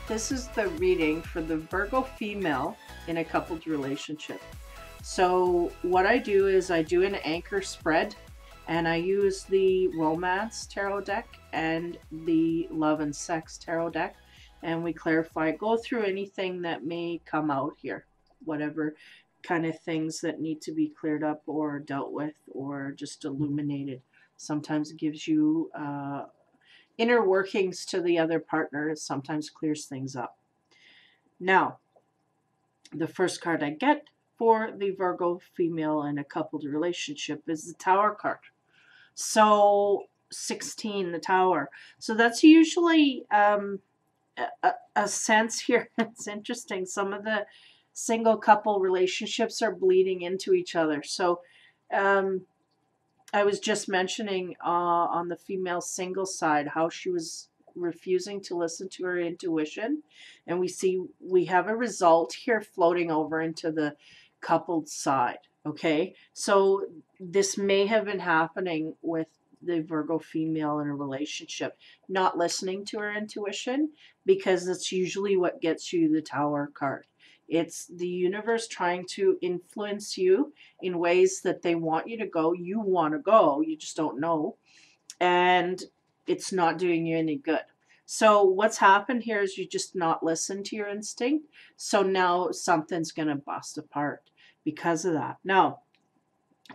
This is the reading for the Virgo female in a coupled relationship. So what I do is I do an anchor spread, and I use the Romance Tarot deck and the Love and Sex Tarot deck, and we clarify, go through anything that may come out here, whatever kind of things that need to be cleared up or dealt with or just illuminated. Sometimes it gives you inner workings to the other partner. It sometimes clears things up. Now, the first card I get for the Virgo female in a coupled relationship is the Tower card. So 16, the Tower. So that's usually a sense here. It's interesting. Some of the single couple relationships are bleeding into each other. So I was just mentioning on the female single side how she was refusing to listen to her intuition, and we have a result here floating over into the coupled side. Okay, so this may have been happening with the Virgo female in a relationship, not listening to her intuition, because that's usually what gets you the Tower card. It's the universe trying to influence you in ways that they want you to go. You want to go, you just don't know. And it's not doing you any good. So what's happened here is you just not listen to your instinct. So now something's going to bust apart because of that. Now,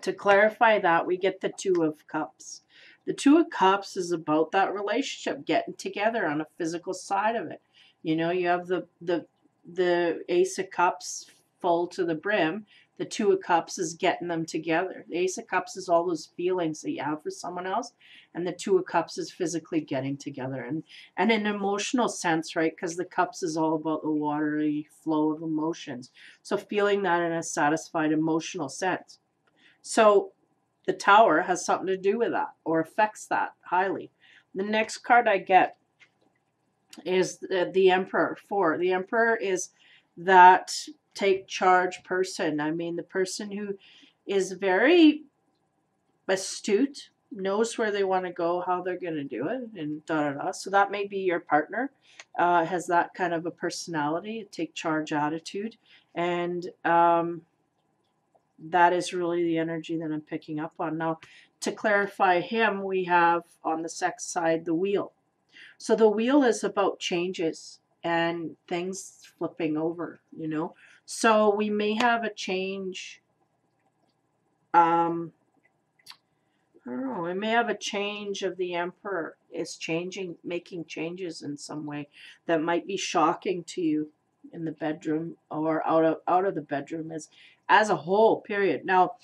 to clarify that, we get the Two of Cups. The Two of Cups is about that relationship, getting together on a physical side of it. You know, you have the Ace of Cups full to the brim. The Two of Cups is getting them together. The Ace of Cups is all those feelings that you have for someone else, and the Two of Cups is physically getting together, and in an emotional sense, right? Because the Cups is all about the watery flow of emotions. So feeling that in a satisfied emotional sense. So the Tower has something to do with that, or affects that highly. The next card I get is the Emperor. The Emperor is that take charge person. I mean, the person who is very astute, knows where they want to go, how they're going to do it, and da-da-da. So that may be your partner, has that kind of a personality, take charge attitude, and that is really the energy that I'm picking up on. Now, to clarify him, we have on the sex side the Wheel. So the Wheel is about changes and things flipping over, you know. So we may have a change, I don't know, we may have a change of the Emperor is changing, making changes in some way that might be shocking to you in the bedroom or out of the bedroom as a whole, period. Now,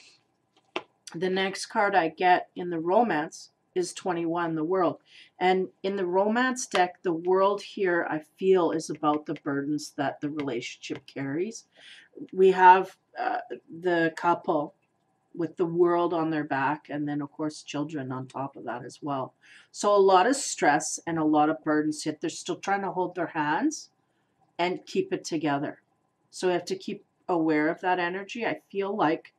the next card I get in the Romance is 21, the World. And in the Romance deck, the World here, I feel, is about the burdens that the relationship carries. We have the couple with the world on their back, and then, of course, children on top of that as well. So a lot of stress and a lot of burdens, yet they're still trying to hold their hands and keep it together. So we have to keep aware of that energy. I feel like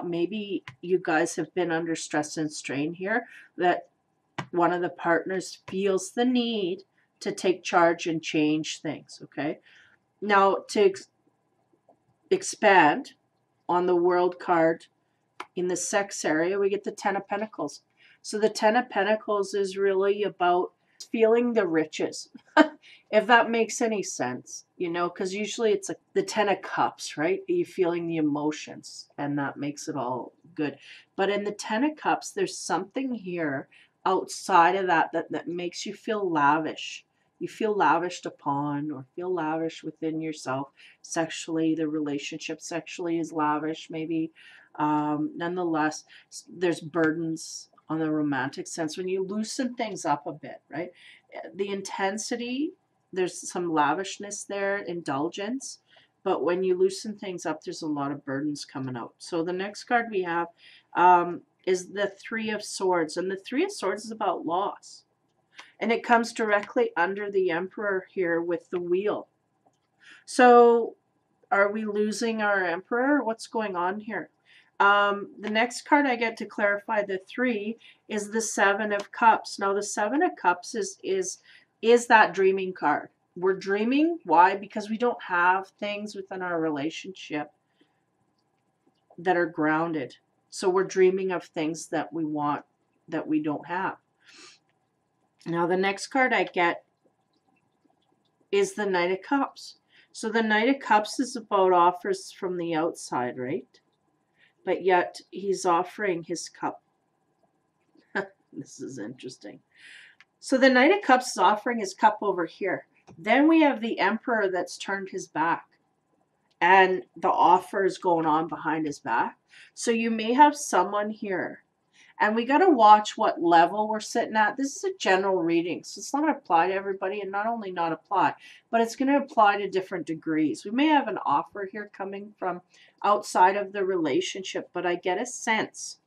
maybe you guys have been under stress and strain here, that one of the partners feels the need to take charge and change things, okay? Now, to expand on the World card in the sex area, we get the Ten of Pentacles. So the Ten of Pentacles is really about feeling the riches, if that makes any sense, you know, because usually it's the Ten of Cups, right? You feeling the emotions, and that makes it all good. But in the Ten of Cups, there's something here outside of that makes you feel lavish. you feel lavished upon or feel lavish within yourself. Sexually, the relationship sexually is lavish, maybe. Nonetheless, there's burdens on the romantic sense when you loosen things up a bit, right? The intensity, there's some lavishness there, indulgence. But when you loosen things up, there's a lot of burdens coming out. So the next card we have is the Three of Swords. And the Three of Swords is about loss. And it comes directly under the Emperor here with the Wheel. So are we losing our Emperor? What's going on here? The next card I get to clarify the 3 is the Seven of Cups. Now the Seven of Cups is that dreaming card. We're dreaming. Why? Because we don't have things within our relationship that are grounded. So we're dreaming of things that we want that we don't have. Now the next card I get is the Knight of Cups. So the Knight of Cups is about offers from the outside, right? But yet he's offering his cup. This is interesting. So the Knight of Cups is offering his cup over here. Then we have the Emperor that's turned his back. And the offer is going on behind his back. So you may have someone here. And we got to watch what level we're sitting at. This is a general reading. So it's not going to apply to everybody. And not only not apply, but it's going to apply to different degrees. We may have an offer here coming from outside of the relationship. But I get a sense.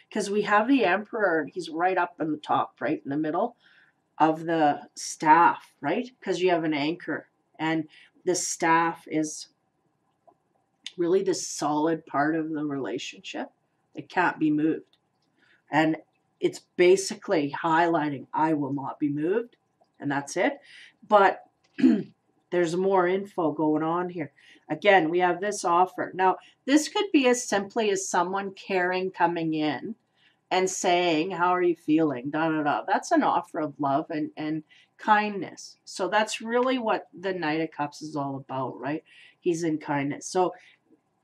Because we have the Emperor. And he's right up in the top, right in the middle of the staff, right? Because you have an anchor, and the staff is really the solid part of the relationship. It can't be moved, and it's basically highlighting I will not be moved, and that's it. But there's more info going on here. Again, we have this offer. Now this could be as simply as someone caring coming in and saying, how are you feeling? Da, da, da. That's an offer of love and kindness. So that's really what the Knight of Cups is all about, right? He's in kindness. So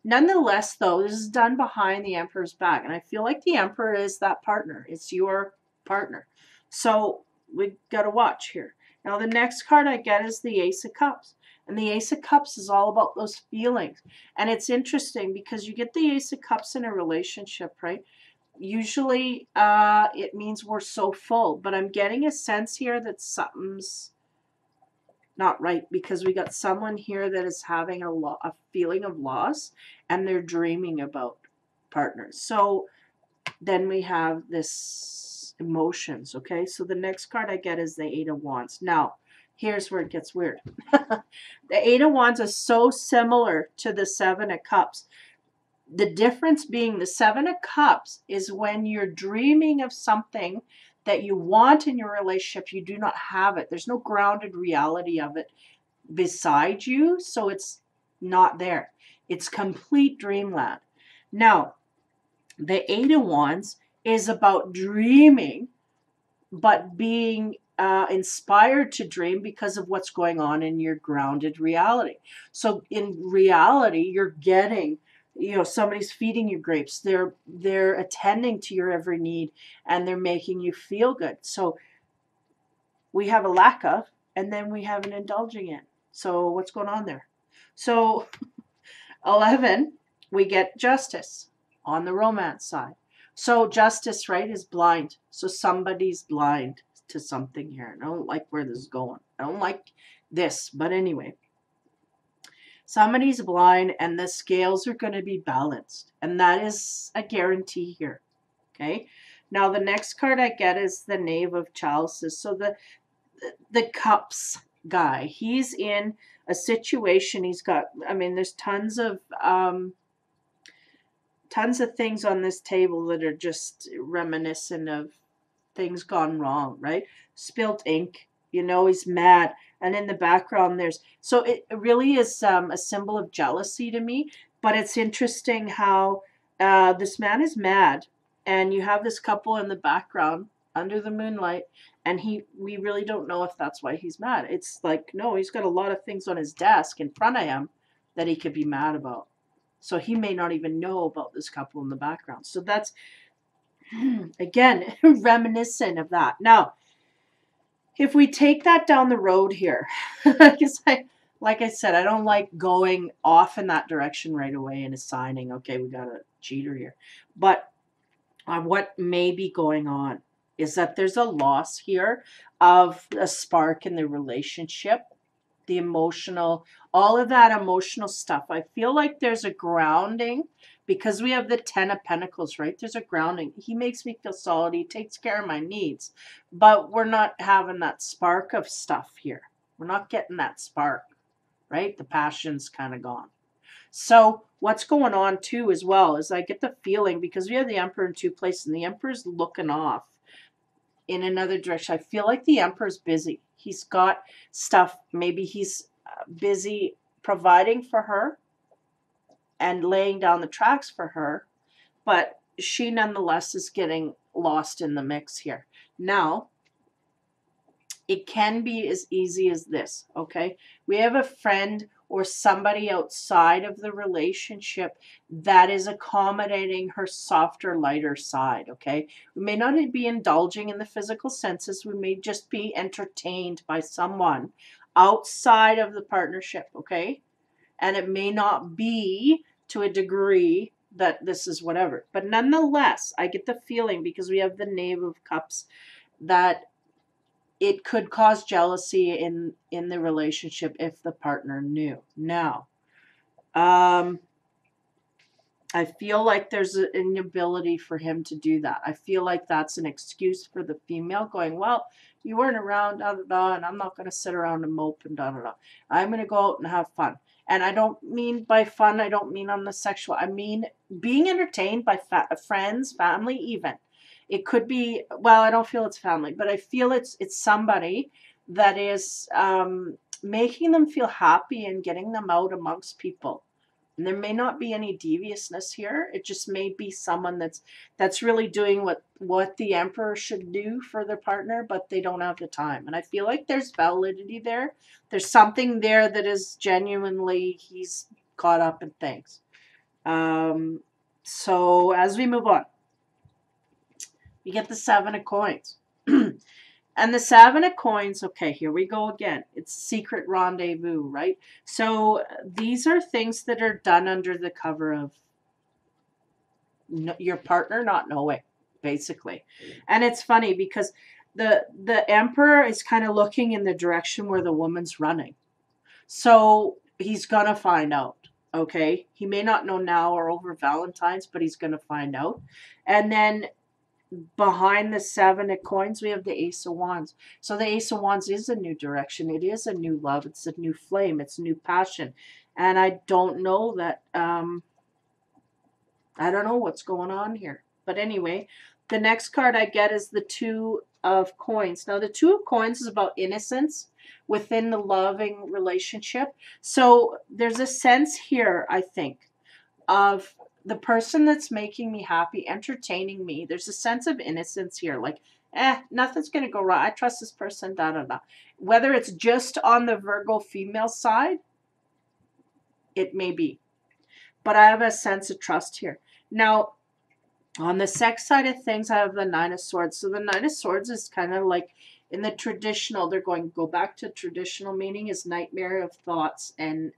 nonetheless, though, this is done behind the Emperor's back. And I feel like the Emperor is that partner. It's your partner. So we got to watch here. Now, the next card I get is the Ace of Cups. And the Ace of Cups is all about those feelings. And it's interesting because you get the Ace of Cups in a relationship, right? Usually it means we're so full, but I'm getting a sense here that something's not right because we got someone here that is having a feeling of loss and they're dreaming about partners. So then we have this emotions, okay? So the next card I get is the Eight of Wands. Now, here's where it gets weird. The Eight of Wands is so similar to the Seven of Cups. The difference being the Seven of Cups is when you're dreaming of something that you want in your relationship, you do not have it. There's no grounded reality of it beside you, so it's not there. It's complete dreamland. Now, the Eight of Wands is about dreaming, but being inspired to dream because of what's going on in your grounded reality. So in reality, you're getting, somebody's feeding you grapes. They're attending to your every need, and they're making you feel good. So we have a lack of, and then we have an indulging in. So what's going on there? So 11, we get Justice on the romance side. So Justice, right, is blind. So somebody's blind to something here. I don't like where this is going. I don't like this, but anyway. Somebody's blind and the scales are going to be balanced. And that is a guarantee here. Okay. Now the next card I get is the Knave of Chalices. So the Cups guy, he's in a situation. He's got, there's tons of things on this table that are just reminiscent of things gone wrong, right? Spilt ink, he's mad. And in the background, so it really is a symbol of jealousy to me. But it's interesting how this man is mad, and you have this couple in the background under the moonlight, and we really don't know if that's why he's mad. It's like, no, he's got a lot of things on his desk in front of him that he could be mad about. So he may not even know about this couple in the background. So that's, again, reminiscent of that. Now, if we take that down the road here, because like I said, I don't like going off in that direction right away and assigning, okay, we got a cheater here. But what may be going on is that there's a loss here of a spark in the relationship, the emotional, all of that emotional stuff. I feel like there's a grounding because we have the 10 of Pentacles, right? There's a grounding. He makes me feel solid. He takes care of my needs, but we're not having that spark of stuff here. We're not getting that spark, right? The passion's kind of gone. So what's going on too as well is I get the feeling, because we have the Emperor in 2 places and the Emperor's looking off in another direction. I feel like the Emperor's busy. He's got stuff. Maybe he's busy providing for her and laying down the tracks for her, but she nonetheless is getting lost in the mix here. Now, it can be as easy as this, okay? We have a friend or somebody outside of the relationship that is accommodating her softer, lighter side, okay? We may not be indulging in the physical senses. We may just be entertained by someone outside of the partnership, okay? And it may not be to a degree that this is whatever. But nonetheless, I get the feeling, because we have the Knave of Cups, that it could cause jealousy in the relationship if the partner knew. Now, I feel like there's an inability for him to do that. I feel like that's an excuse for the female going, well, you weren't around, da, da, da, and I'm not going to sit around and mope and da, da, da. I'm going to go out and have fun. And I don't mean by fun, I don't mean on the sexual. I mean being entertained by friends, family even. It could be, well, I don't feel it's family, but I feel it's somebody that is making them feel happy and getting them out amongst people. And there may not be any deviousness here. It just may be someone that's really doing what the Emperor should do for their partner, but they don't have the time. And I feel like there's validity there. There's something there that is genuinely, he's caught up in things. So as we move on, you get the 7 of Coins. And the 7 of Coins, okay, here we go again. It's secret rendezvous, right? So these are things that are done under the cover of your partner not knowing, basically. And it's funny because the Emperor is kind of looking in the direction where the woman's running. So he's going to find out, okay? He may not know now or over Valentine's, but he's going to find out. And then behind the 7 of Coins, we have the Ace of Wands. So the Ace of Wands is a new direction. It is a new love. It's a new flame. It's new passion. And I don't know that, I don't know what's going on here. But anyway, the next card I get is the 2 of Coins. Now, the 2 of Coins is about innocence within the loving relationship. So there's a sense here, I think, of the person that's making me happy, entertaining me. There's a sense of innocence here. Like, nothing's going to go wrong. I trust this person, da, da, da. Whether it's just on the Virgo female side, it may be. But I have a sense of trust here. Now, on the sex side of things, I have the 9 of Swords. So the 9 of Swords is kind of like in the traditional, they're going to go back to traditional meaning is nightmare of thoughts and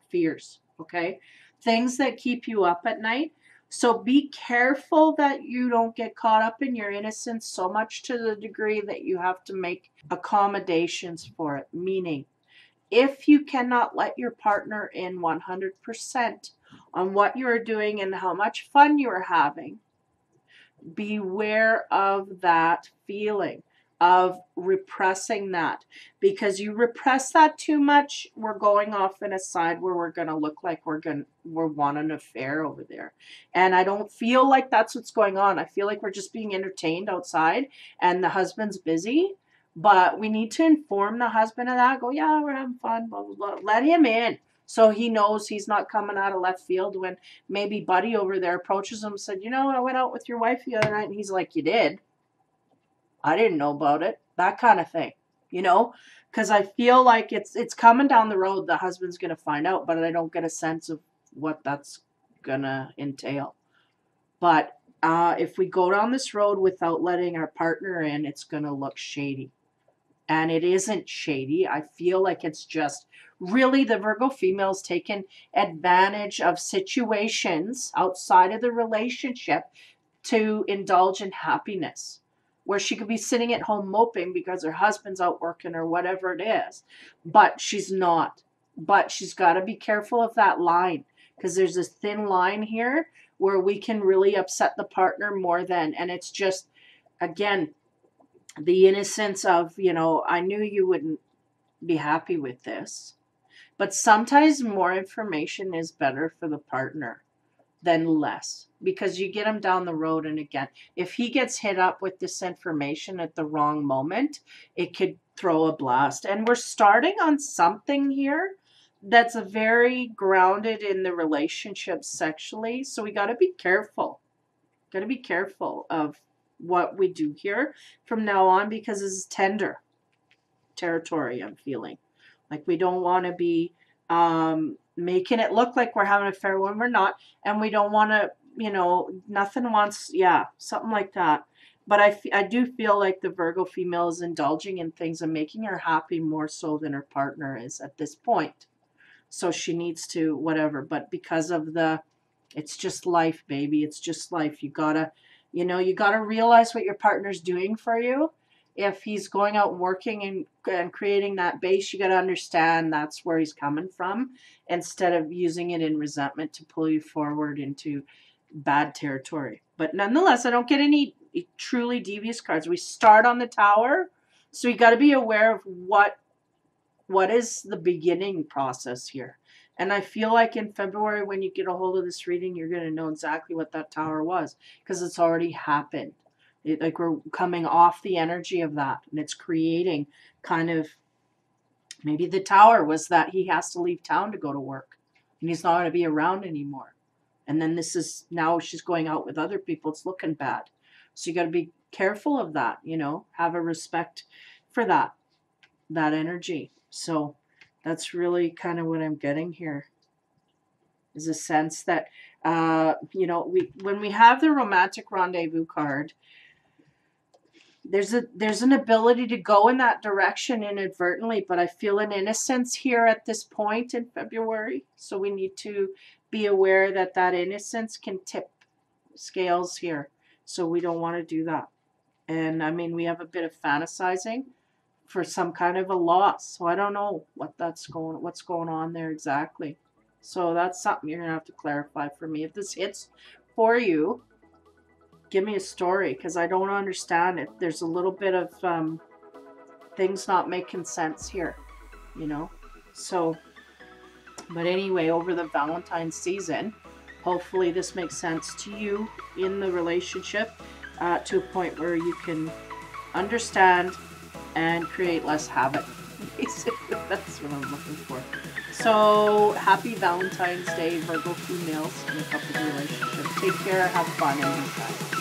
fears, okay? Things that keep you up at night. So be careful that you don't get caught up in your innocence so much to the degree that you have to make accommodations for it. Meaning, if you cannot let your partner in 100% on what you are doing and how much fun you are having, beware of that feeling of repressing that, because you repress that too much, we're going off in a side where we're going to look like we're wanting an affair over there. And I don't feel like that's what's going on. I feel like we're just being entertained outside and the husband's busy, but we need to inform the husband of that. Go, yeah, we're having fun, blah, blah, blah. Let him in so he knows he's not coming out of left field when maybe Buddy over there approaches him and said, you know, I went out with your wife the other night. And he's like, you did? I didn't know about it. That kind of thing, you know, because I feel like it's coming down the road. The husband's going to find out, but I don't get a sense of what that's going to entail. But if we go down this road without letting our partner in, it's going to look shady. and it isn't shady. I feel like it's just really the Virgo female's taken advantage of situations outside of the relationship to indulge in happiness, where she could be sitting at home moping because her husband's out working or whatever it is, but she's not. But she's got to be careful of that line, because there's this thin line here where we can really upset the partner more than, and it's just, again, the innocence of, you know, I knew you wouldn't be happy with this. But sometimes more information is better for the partner than less, because you get him down the road. And again, if he gets hit up with this information at the wrong moment, it could throw a blast. And we're starting on something here that's a very grounded in the relationship sexually. So we got to be careful. Got to be careful of what we do here from now on, because this is tender territory. I'm feeling like we don't want to be making it look like we're having an affair when we're not, and we don't want to, you know, nothing wants, yeah, something like that. But I do feel like the Virgo female is indulging in things and making her happy more so than her partner is at this point. So she needs to whatever, but because of the, it's just life, baby. It's just life. You gotta, you know, you gotta realize what your partner's doing for you. If he's going out and working and creating that base, you got to understand that's where he's coming from, instead of using it in resentment to pull you forward into bad territory. But nonetheless, I don't get any truly devious cards. We start on the Tower, so you got to be aware of what is the beginning process here. And I feel like in February, when you get a hold of this reading, you're going to know exactly what that Tower was, because it's already happened. Like we're coming off the energy of that, and it's creating kind of, maybe the Tower was that he has to leave town to go to work and he's not going to be around anymore. And then this is, now she's going out with other people. It's looking bad. So you got to be careful of that, you know, have a respect for that energy. So that's really kind of what I'm getting here, is a sense that, you know, when we have the romantic rendezvous card, there's an ability to go in that direction inadvertently, but I feel an innocence here at this point in February. So we need to be aware that that innocence can tip scales here. So we don't want to do that. And I mean, we have a bit of fantasizing for some kind of a loss. So I don't know what's going on there exactly. So that's something you're going to have to clarify for me. If this hits for you, give me a story, because I don't understand it. There's a little bit of things not making sense here, you know. So, but anyway, over the Valentine's season, hopefully this makes sense to you in the relationship to a point where you can understand and create less havoc. Basically, that's what I'm looking for. So, happy Valentine's Day, Virgo females in a couple relationship. Take care, have fun, and be kind.